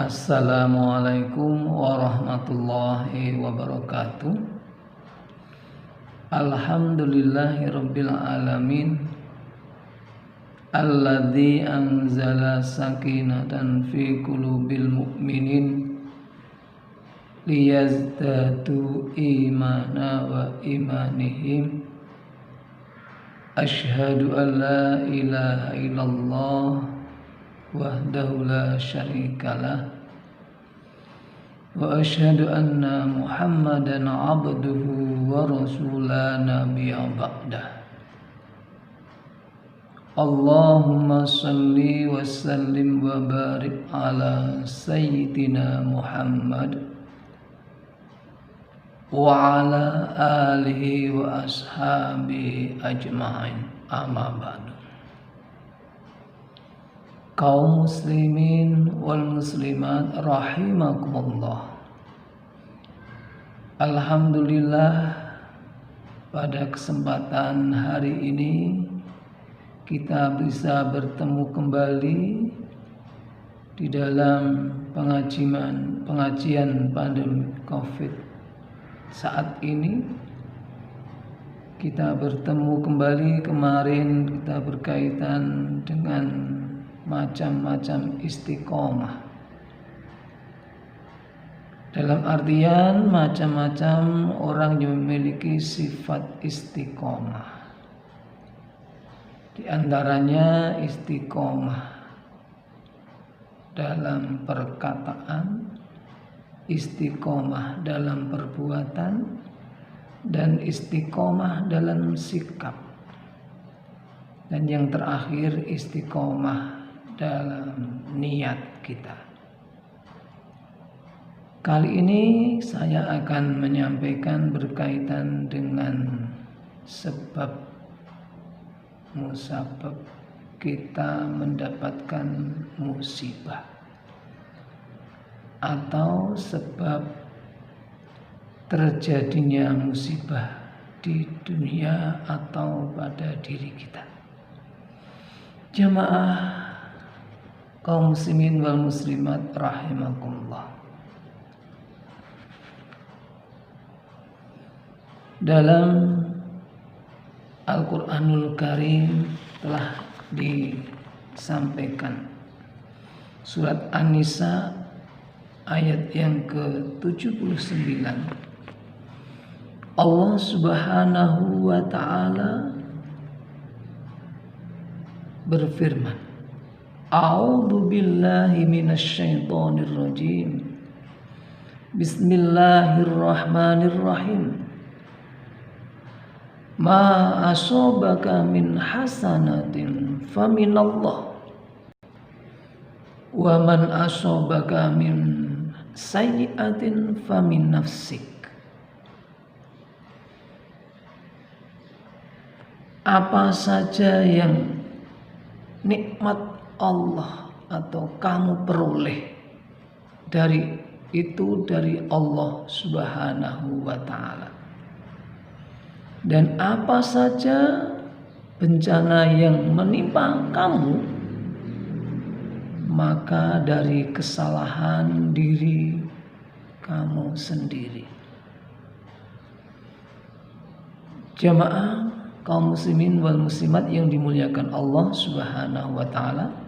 Assalamualaikum warahmatullahi wabarakatuh. Alhamdulillahirabbil alamin. Alladzi anzala sakinatan fi qulubil mu'minin liyazdadu imana wa imanihim. Asyhadu an la ilaha illallah wahdahu la syarikalah wa asyhadu anna Muhammadan abduhu wa rasulah nabiyya ba'dah. Allahumma salli wa sallim wa barik ala sayyidina Muhammad wa ala alihi wa ashabihi ajma'in, amma ba'du. Kaum muslimin wal muslimat rahimakumullah. Alhamdulillah, pada kesempatan hari ini kita bisa bertemu kembali di dalam pengajian pandemi Covid saat ini. Kita bertemu kembali, kemarin kita berkaitan dengan macam-macam istiqomah. Dalam artian macam-macam orang yang memiliki sifat istiqomah. Di antaranya istiqomah dalam perkataan, istiqomah dalam perbuatan, dan istiqomah dalam sikap. Dan yang terakhir istiqomah dalam niat kita. Kali ini saya akan menyampaikan berkaitan dengan sebab musabab kita mendapatkan musibah, atau sebab terjadinya musibah di dunia atau pada diri kita. Jamaah kaum muslimin wal muslimat rahimakumullah. Dalam Al-Quranul Karim telah disampaikan surat An-Nisa ayat yang ke-79. Allah Subhanahu wa ta'ala berfirman, A'udzu billahi minasyaitonir rajim. Bismillahirrahmanirrahim. Ma asobaka min hasanatin faminallah wa man asobaka min sayyi'atin famin nafsik. Apa saja yang nikmat Allah atau kamu peroleh dari Allah Subhanahu wa ta'ala, dan apa saja bencana yang menimpa kamu, maka dari kesalahan diri kamu sendiri. Jamaah kaum muslimin wal muslimat yang dimuliakan Allah Subhanahu wa ta'ala,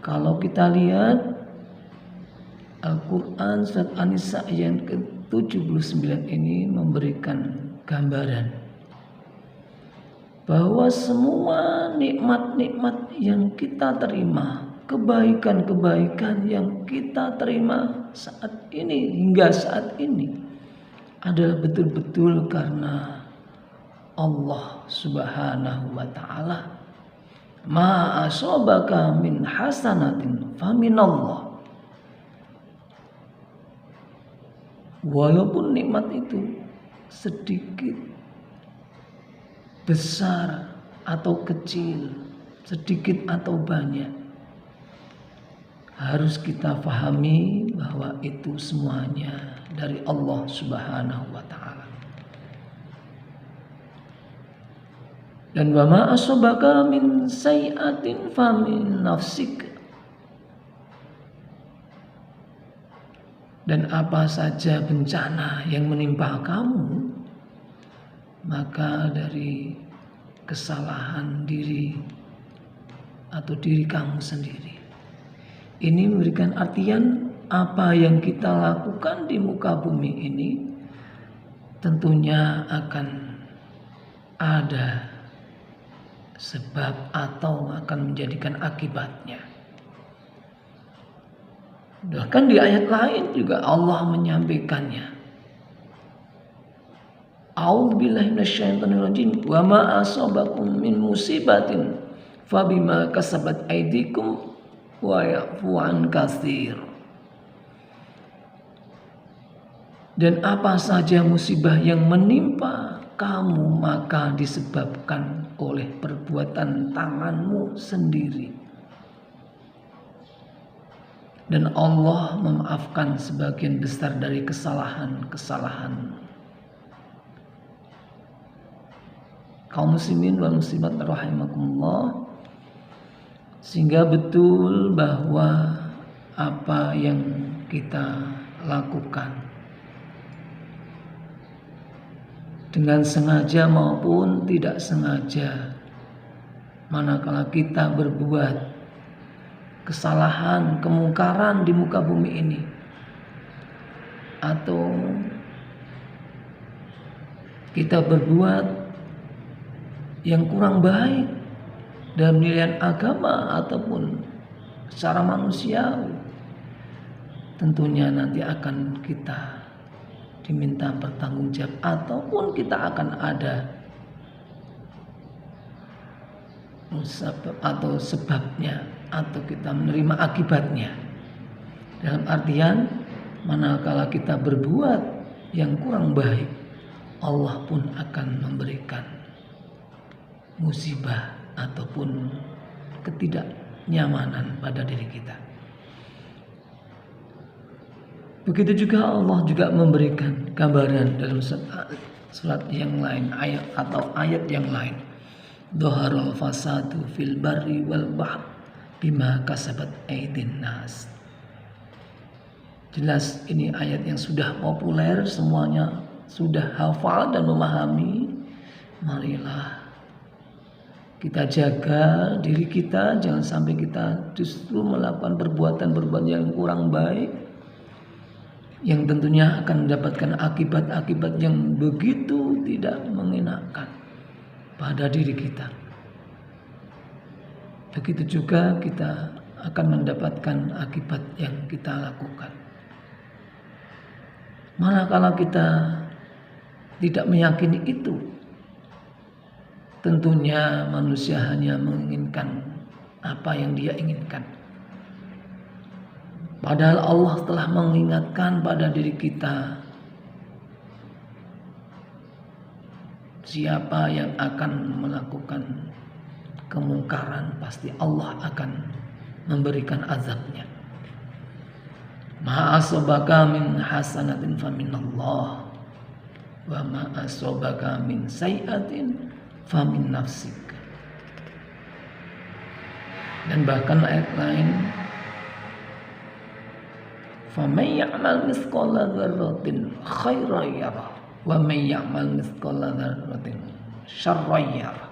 kalau kita lihat Al-Quran surat An-Nisa yang ke-79 ini memberikan gambaran bahwa semua nikmat-nikmat yang kita terima, kebaikan-kebaikan yang kita terima saat ini hingga saat ini adalah betul-betul karena Allah Subhanahu wa ta'ala. Ma asobaka min hasanatin faminallah. Walaupun nikmat itu sedikit, besar atau kecil, sedikit atau banyak, harus kita pahami bahwa itu semuanya dari Allah Subhanahu wa ta'ala. Dan wa ma asobaka min sayyi'atin famin nafsik. Dan apa saja bencana yang menimpa kamu, maka dari kesalahan diri atau diri kamu sendiri. Ini memberikan artian apa yang kita lakukan di muka bumi ini tentunya akan ada sebab atau akan menjadikan akibatnya. Bahkan di ayat lain juga Allah menyampaikannya. A'udzubillahi minasyaitonir rajim. Wa ma asabakum min musibatin fabima kasabat aydikum wa ya'fu an katsir. Dan apa saja musibah yang menimpa kamu maka disebabkan oleh perbuatan tanganmu sendiri. Dan Allah memaafkan sebagian besar dari kesalahan-kesalahan kaum muslimin wal muslimat rahimakumullah. Sehingga betul bahwa apa yang kita lakukan dengan sengaja maupun tidak sengaja, manakala kita berbuat kesalahan, kemungkaran di muka bumi ini, atau kita berbuat yang kurang baik dalam nilai agama ataupun secara manusiawi, tentunya nanti akan kita diminta bertanggungjawab ataupun kita akan ada atau sebabnya atau kita menerima akibatnya. Dalam artian manakala kita berbuat yang kurang baik, Allah pun akan memberikan musibah ataupun ketidaknyamanan pada diri kita. Begitu juga Allah juga memberikan gambaran dalam surat yang lain, ayat atau ayat yang lain. Dhaharal fasadu fil barri wal bahr bima kasabat aydin nas. Jelas ini ayat yang sudah populer, semuanya sudah hafal dan memahami. Marilah kita jaga diri kita, jangan sampai kita justru melakukan perbuatan-perbuatan yang kurang baik, yang tentunya akan mendapatkan akibat-akibat yang begitu tidak mengenakan pada diri kita. Begitu juga kita akan mendapatkan akibat yang kita lakukan. Manakala kita tidak meyakini itu, tentunya manusia hanya menginginkan apa yang dia inginkan. Padahal Allah telah mengingatkan pada diri kita, siapa yang akan melakukan kemungkaran pasti Allah akan memberikan azabnya. Ma asabaka min hasanatin faminallah wa ma asabaka min sayiatin famin nafsik. Dan bahkan ayat lain, faman ya'mal mithqala dzarratin khairan yarah wa man ya'mal mithqala dzarratin syarran yarah.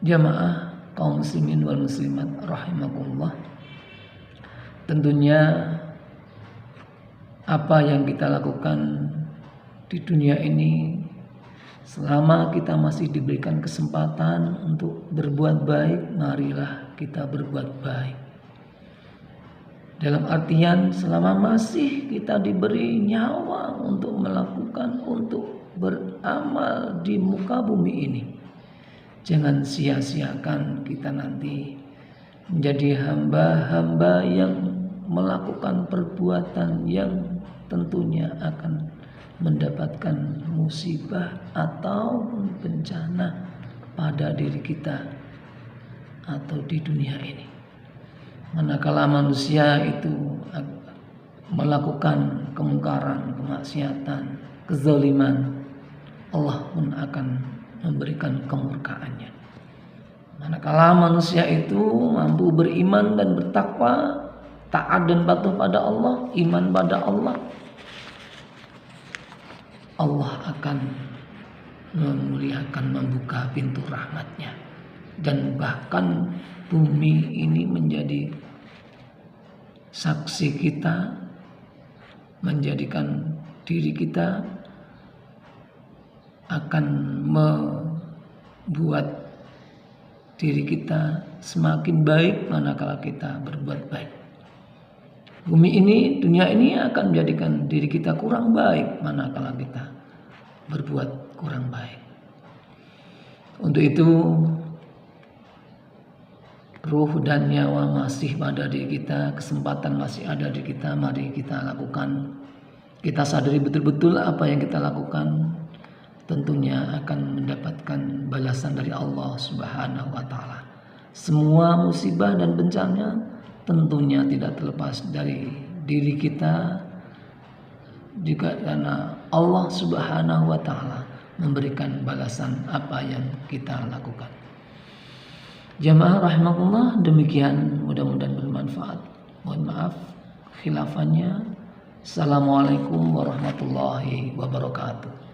Jamaah kaum muslimin wal muslimat rahimakumullah, tentunya apa yang kita lakukan di dunia ini, selama kita masih diberikan kesempatan untuk berbuat baik, marilah kita berbuat baik. Dalam artian selama masih kita diberi nyawa untuk melakukan, untuk beramal di muka bumi ini, jangan sia-siakan kita nanti menjadi hamba-hamba yang melakukan perbuatan yang tentunya akan mendapatkan musibah atau bencana pada diri kita atau di dunia ini. Manakala manusia itu melakukan kemungkaran, kemaksiatan, kezaliman, Allah pun akan memberikan kemurkaannya. Manakala manusia itu mampu beriman dan bertakwa, taat dan patuh pada Allah, iman pada Allah, Allah akan memuliakan, membuka pintu rahmatnya. Dan bahkan bumi ini menjadi saksi kita, menjadikan diri kita akan membuat diri kita semakin baik manakala kita berbuat baik. Bumi ini, dunia ini akan menjadikan diri kita kurang baik manakala kita berbuat kurang baik. Untuk itu, ruh dan nyawa masih pada diri kita, kesempatan masih ada di kita, mari kita lakukan. Kita sadari betul-betul apa yang kita lakukan tentunya akan mendapatkan balasan dari Allah Subhanahu wa taala. Semua musibah dan bencana tentunya tidak terlepas dari diri kita, juga karena Allah Subhanahu wa taala memberikan balasan apa yang kita lakukan. Jamaah rahimakumullah, demikian, mudah-mudahan bermanfaat. Mohon maaf khilafannya. Assalamualaikum warahmatullahi wabarakatuh.